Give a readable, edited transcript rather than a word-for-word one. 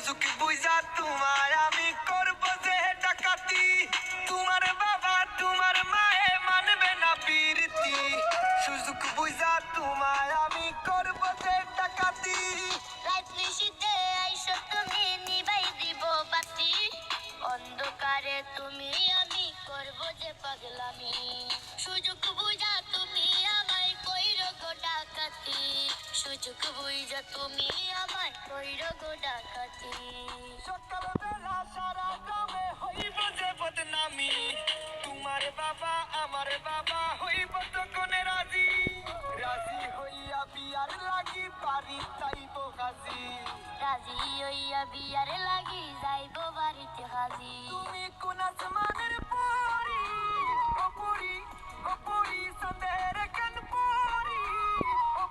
সুযোগ বুঝা তোমায় আমি করব যে ডাকাতি, তোমার বাবা তোমার মায়ে মানবে না প্রীতি। সুযোগ বুঝা তোমায় আমি করব যে ডাকাতি। রাত নিশীথে আইসো তুমি নিবাই দিব বাতি, অন্ধকারে তুমি আমি করব যে পাগলামি। সুযোগ বুঝা তুমি আমায় কইরো গো ডাকাতি, সুযোগ বুঝা তুমি আমায় কইরো গো ডাকাতি। সকালবেলা সারা গ্রামে হইব যে বদনামি, তোমার বাবা আমার বাবা হইব তখন রাজি। রাজি হইয়া বিয়ার লাগি বাড়ি চাইব গাজি। রাজি হইয়া বিয়ার লাগি যাইব বাড়িতে হাজি। তুমি কোন আসমানের পরি, ও পরি, ও পরি সন্দেহের